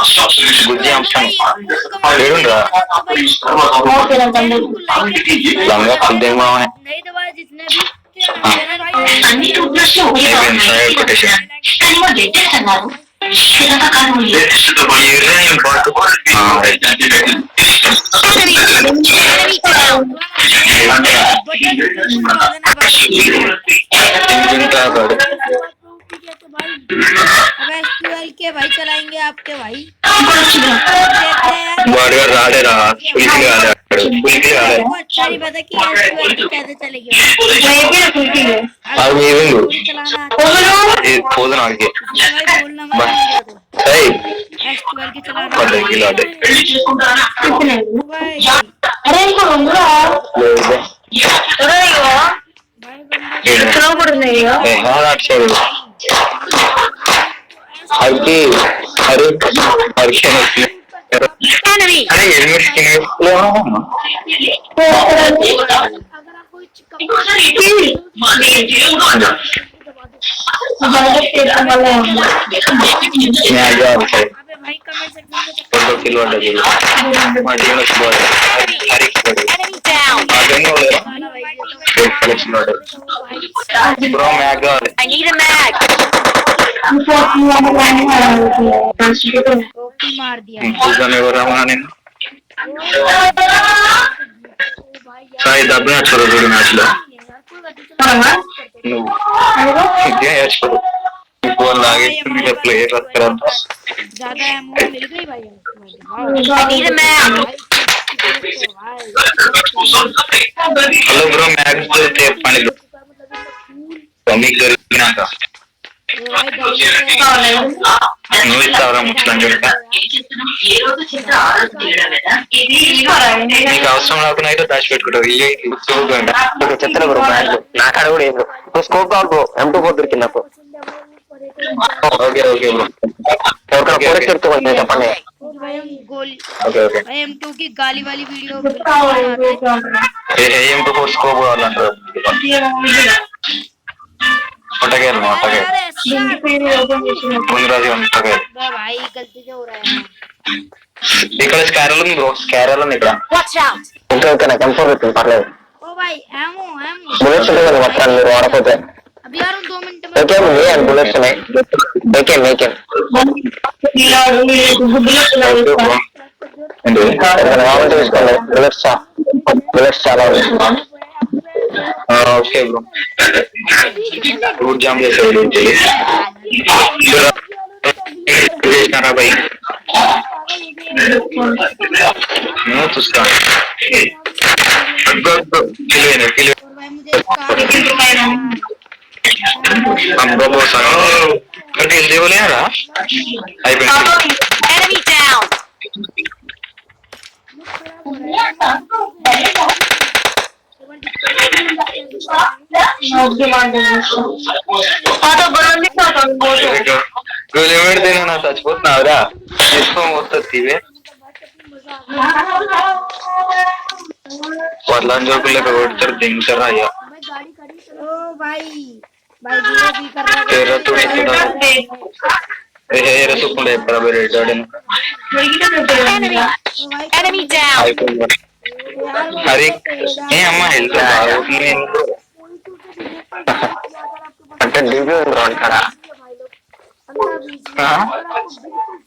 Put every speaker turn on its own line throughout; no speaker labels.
గుజ్జి అంశం ఏడుండ్రా
ओके ना तम्बू
లంగా అర్థం మామనే
नहीं तो भाई जितने भी
అన్ని టూత్బ్రష్ ఉపయోగించాలి
కొటేషన్
కానీ మా డెంటిస్ట్ అన్నారు క్షీరత కాదు
भाई के भाई चलाएंगे आपके भाई
వాడుగా రాలేరా పులికి రాలేడు పులికి రాలేదు
अच्छा नहीं पता कि SQL कैसे चलेगी
అది ఏమిండు
चलाना
పోదును ఆడికి
भाई बोलना मत
సై
SQL के चलाना
పడ్డకి లాడే
भाई
అరే ఇంకో ఉందిరా అరే ఇగో ఇక్కడ కూడా ఉన్నాయి
ఏ హాట్ సైడ్ హరికి హరి హరికి
enemy
అరే ఎనిమిది
अगर आप कोई अबे भाई कमेंट सेक्शन में
కిలో ఉండదు మా టీంలో చూడాలి హరికి
enemy down
అదన్నీ లేదు
भाई
బ్రో మ్యాగ్ కావాలి
I need a mag OP मार दिया
చూద్దాం ఎవరు రమ్మన్నా నేను సాయి దబ్బిన చూడు చూడు మ్యాచ్ లో నువ్వు ఇంకేం చేసుకోడు ఇప్పుడు లాగేస్తుంది ప్లేయర్ వస్తారంతా
ज्यादा एमो मिल गई भाई I need a mag
hello bro mag చెప్పండి మీకు దొరికినాక నువ్వు ఇస్తావరా ముచ్చడం చూడక నీకు అవసరం లేకుండా అయితే దాచి పెట్టుకుంటావు
చెప్తాను బ్రో మ్యాచ్ నా కాడ కూడా ఏం బ్రో స్కోప్ కావాలి బ్రో M24 దొరికింది నాకు
ఓకే ఓకే బ్రో
ఎవరికైనా ఫోరెక్స్ దొరుకుతుంది చెప్పండి
भाई हम गोली
ఓకే ఓకే
भाई हम 2 की गाली वाली वीडियो
AM24 స్కోప్ కావాలంటారు ఒట్టగేరు ఒట్టగేరు ముందు రోజు ఒట్టగేరు
भाई गलती से हो रहा है
ఇక్కడ స్కారల్ ఉంది బ్రో స్కారల్ ఉంది ఇక్కడ
watch out
ఓకే ఓకే నాకు M4 దొరికింది పర్లేదు
ओ भाई एमो
బుల్లెట్స్ ఉంటాయి కదా మొత్తం మీరు వాడకపోతే
अभी यार 2 मिनट में
ఓకే అండ్ బుల్లెట్స్ ఉన్నాయి మేకేం కావాలంటే తీసుకోండి బుల్లెట్స్ చాలా ఉన్నాయి
ఓకే బ్రో రూట్ జామ్ చేసాడు చేసినారా భయ్ నువ్వు చూస్తా కిలో అంటే లేవలేరా అయిపోయింది
enemy down
గోలి పెడితే నా చచ్చిపోతున్నావురా తీసుకో వస్తుంది వాళ్ళని జోకులు లెక్క కొడతారు దింగుతారా అయ్యా
ओ भाई भाई जीरो भी कर रहा है
రసూకుండే బరాబర్ రెడ్డాడను
enemy down
అయిపోయింది హరి ఏ అమ్మ హెల్త్ బాగుంది
అంటే డీపీ ఉంది రోడ్ కాడ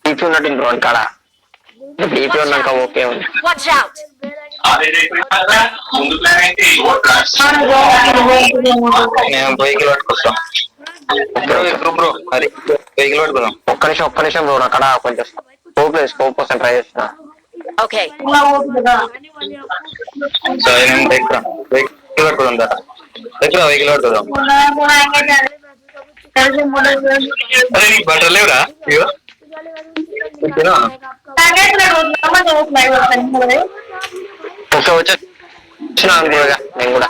డీపీ ఉన్నట్టు రోడ్ కాడ డీపీ ఉన్నాక ఓకే ఉంది
watch out
నేను వెహికల్ పట్టుకొస్తాం బ్రో హరి వెహికల్ పట్టుకుందాం
ఒక్క నిమిషం బ్రో అక్కడ కొంచెం స్కోప్ కోసం ట్రై చేస్తున్నా
okay
సరే నేను వెహికల్ పట్టుకుందాం దగ్గర వెహికల్ పట్టుకుందాం అరే నీకు బట్టలు లేవురా ఇగో
ఓకే వచ్చినా అనుకోగా నేను కూడా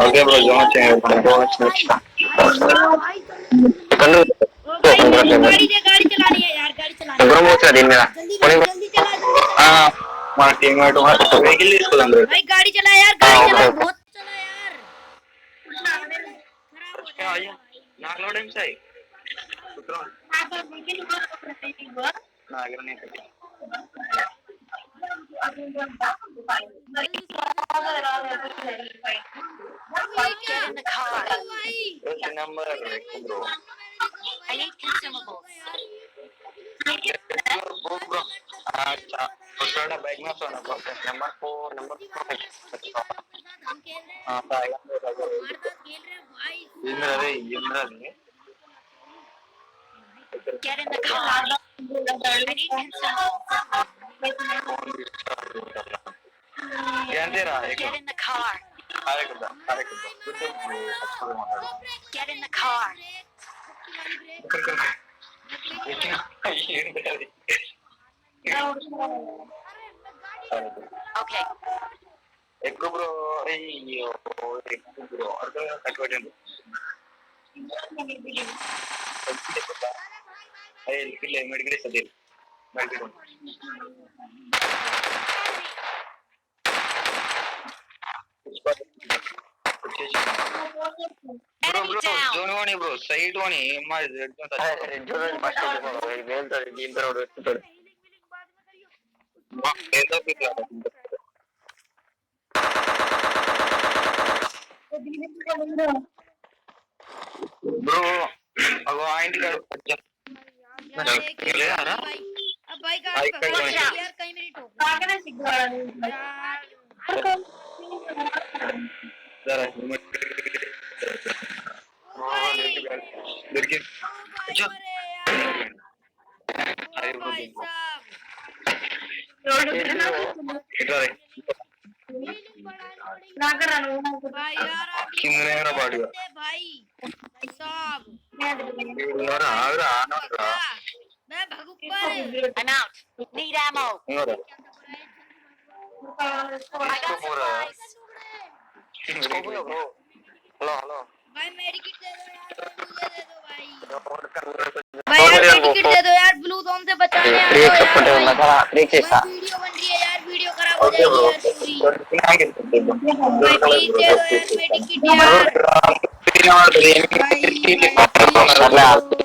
ఓకే బ్రో జోన్
गाड़ी चलानी है यार गाड़ी चलानी
ఎప్పుడు పోతున్నా దీని మీద
जल्दी चला
మన టీమ్మేట్ వెహికల్ తీసుకుందాం బ్రో
भाई गाड़ी चला यार गाड़ी चला बहुत चला यार
నాకు లోడ్ ఏం Sai
Get in the car.
Number bro
I need consumables.
Bro अच्छा उसका बैग में सोना नंबर 4 हाँ भाई इंद्र रे
Get in the car. I need consumables. Get in the car. Get in the car. Okay.
ఎక్కువ బ్రో అయ్యో ఎక్కువ బ్రో అర్థం తక్కువటండి అయ్యి పిల్ల మెడికల్ సదే మెడికల్
Enemy down.
జోన్ వని బ్రో సైడ్ వని మా రెడ్ జోన్ ఫస్ట్ వెళ్తాడు దీని తర్వాత వస్తాడు ఏదో పిల్ల ब्रो अगो आंटी का ले आ रहा
अब भाई का
भाई का
यार कहीं मेरी ठोक
आगे सिग्नल
जरा देखिए अच्छा अरे
भाई साहब
इधर
भाई यार आप
किन्ने ना बाड़िया
भाई साहब
नोरा आगरा नोरा
मैं भागू पर
I'm out. Need ammo.
Nora
I got supplies.
Hello hello
भाई मेडिकेट दे दो यार मुझे दे दो भाई यार मेडिकेट दे दो यार ब्लू जोन से बचाने आ
ब्रेक सपोर्ट होना था ब्रेक से था
वीडियो बन रही है यार वीडियो खराब हो जाएगी यार पूरी भाई प्लीज दे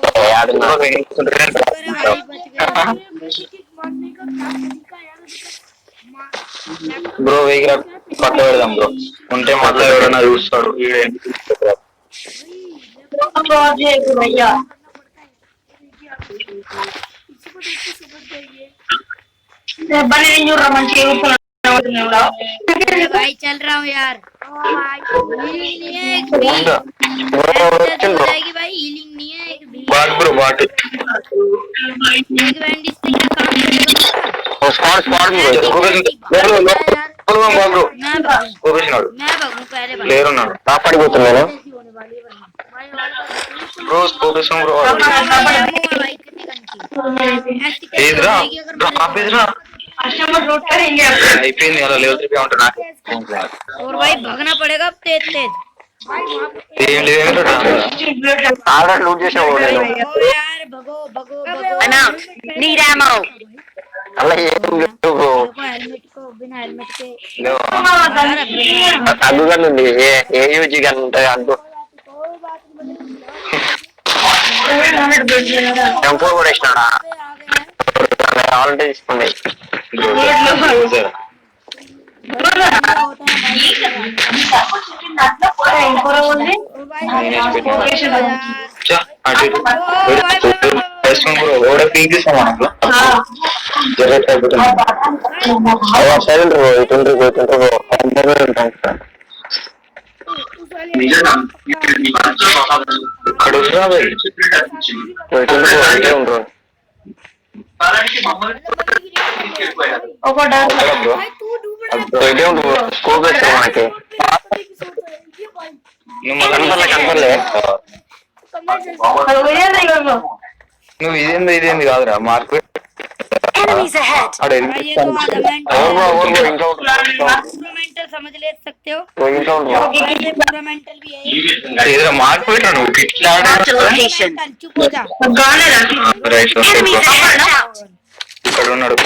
दो यार मेडिकेट यार
బ్రో వేగిరా పట్ట పెడదాం బ్రో ఉంటే మళ్ళీ ఎవరైనా చూస్తాడు
भैया बने मंచి
भाई चल रहा हूँ यार हीलिंग नहीं है एक भी हो जाएगी भाई हीलिंग नहीं है एक भी
बाट ब्रो बाट
एक बैंडेज से क्या काम करेगा
स्पॉट ब्रो కోపేసినాడు
मैं भागूं पहले भाई
లేరు ఉన్నాడు
కాపాడిపోతున్నాను
होने वाली है भाई
బ్రో కోపేసాం బ్రో
भाई कितनी गंदी
ఏదిరా డ్రాప్ ఏదిరా
कस्टमर रोड करेंगे
అయిపోయింది అలా లెవెల్ 3 ఉంటున్నా
और भाई भागना पड़ेगा तेज तेज
ఏం లేదు
ఆల్రెడీ లూట్ చేసావు నేను
ओ यार भगो भगो भगो
I'm out. Need ammo.
అలా ఏం లేదు బ్రో
हेलमेट को बिना हेलमेट के
అడ్డుగా నుండి ఏ యూజీ కానీ ఉంటాయి అడ్డు టెంపో కూడా ఇచ్చినాడా ఆల్రెడీ తీసుకున్నాయి సైలెంట్ ఉండరు స్కోప్ వేస్తారు మనకి కనపడలే
నువ్వు ఇదేంది కాదురా మార్కెట్
Enemies ahead.
मेंटल समझ ले सकते हो पूरा मेंटल भी है
మార్కెట్ నువ్వు ఇట్లా
Marked a location.
चुप हो जा
Enemies ahead.
ఇక్కడ ఉన్నాడు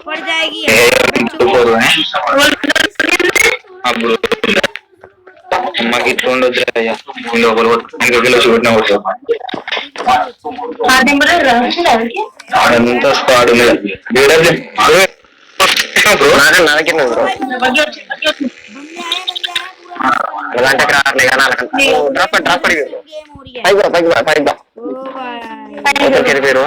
पड़ जाएगी
అప్పుడు మాకు ఇట్లా ఉండొద్దు అయ్యా ఇంకొకరు చూడటం ఆడంతా స్క్వాడ్ ఉన్నది బ్రో
నాకే బ్రో అలాంటి రాలే కానీ డ్రాప్ డ్రాప్ పడి పైకి పేరు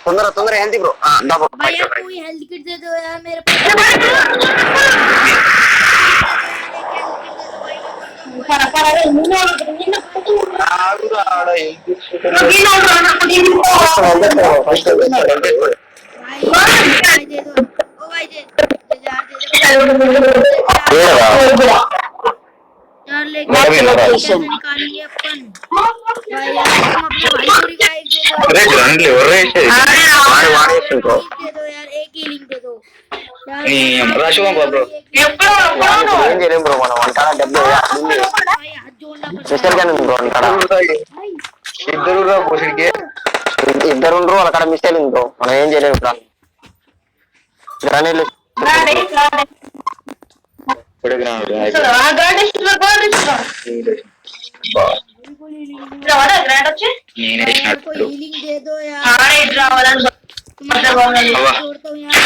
తొందర हेल्दी ब्रो
भैया कोई हेल्थ किट दे दो यार मेरे पास यार लेकिन निकालेंगे अपन भाई यार तुम अपने भाई को रिवाइव दे दो
अरे ग्राउंड ले रहे हैं
वाड़े
दे दो यार एक हीलिंग दे दो
राशों ब्रो
ఏం చేయలేం బ్రో మనం అంటారా డబ్బు
भाई हाथ जोड़ना पड़ता
స్పెషల్ గానే ఉంది బ్రో అంటారా
ఇద్దరు పోసిడికి
ఇద్దరు ఉండరు అక్కడ మిస్ అయింది బ్రో మనం ఏం చేయలేము ఇప్పుడు గ్రానైట్లు
ఇప్పుడు గ్రౌండ్ నేనే
यार कोई हीलिंग दे दो यार जोड़ता हूं यार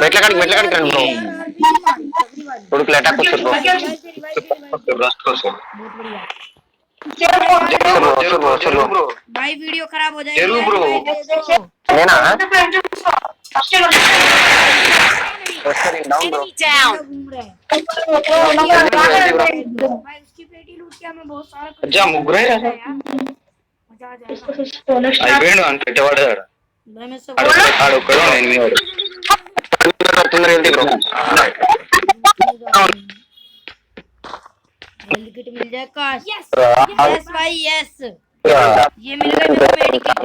మెట్ల కాడికి రండి బ్రో కొడుకులు అటాక్ వస్తారు బ్రో
బ్రో
भाई वीडियो खराब हो जाएगी
जरूर ब्रो।
నేనా
Enemy down.
घूम रहे हैं भाई उसकी पेटी लूट के हमें बहुत सारा कुछ
जा मुग्गरे
यार मजा आ जाएगा
అయిపోయాడు అని పెట్టవాడు
भाई मैं सब
ఆడు ఒక్కడు ఎనిమిది వాడు
తొందర వెళ్తే బ్రో
हेल्थ किट मिल जाए काश यस भाई यस ये मिल गया मेरे medkit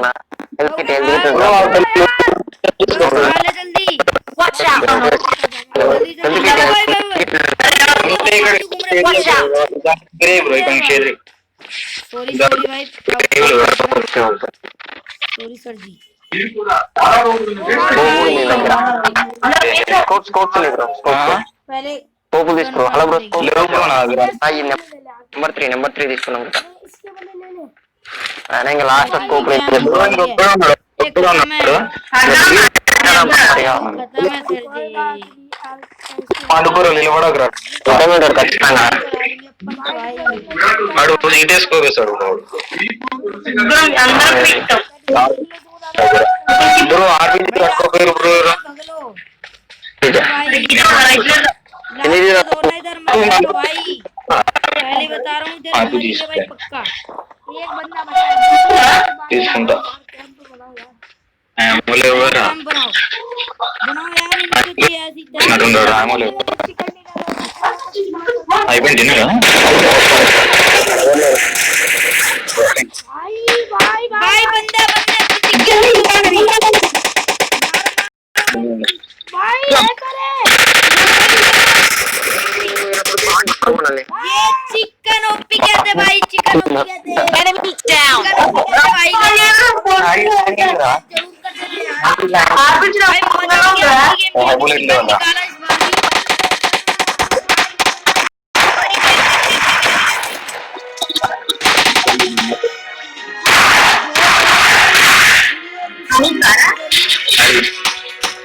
health kit health
bro जल्दी
Watch out.
जल्दी
బ్రో ఇక్కడ షేర్
सॉरी भाई सॉरी सर जी
స్కోప్స్ లేదు బ్రో
पहले
స్కోపులు తీసుకో హలో బ్రో స్కోప్
లేవు బ్రో నా దగ్గర
నెంబర్ 3 తీసుకున్నాం కదా
इसके बदले ले ले
ఆయన ఇంకా లాస్ట్ స్కోప్ లేదు
ఒక్కడు ఉన్నాడు
खत्म है सर जी
పండుకోరు నిలబడకరా
ఖచ్చితంగా
వాడు ఇటేసుకోవేశాడు బ్రో ఆర్బీజీ పట్టుకోపోయారు బ్రో
पगलो इधर मत भाई पहले बता रहा हूँ इधर मत भाई पक्का एक बंदा बचा
తీసుకుంటా అమోలే ఎవరా
बनाओ यार इनके ऐसी
నటుండడు అమోలే అయిపోయింది తిన్నగా
भाई बंदा भाई ये चिकन ओपी कहते भाई चिकन ओपी कहते
Enemy down.
भाई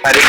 హరి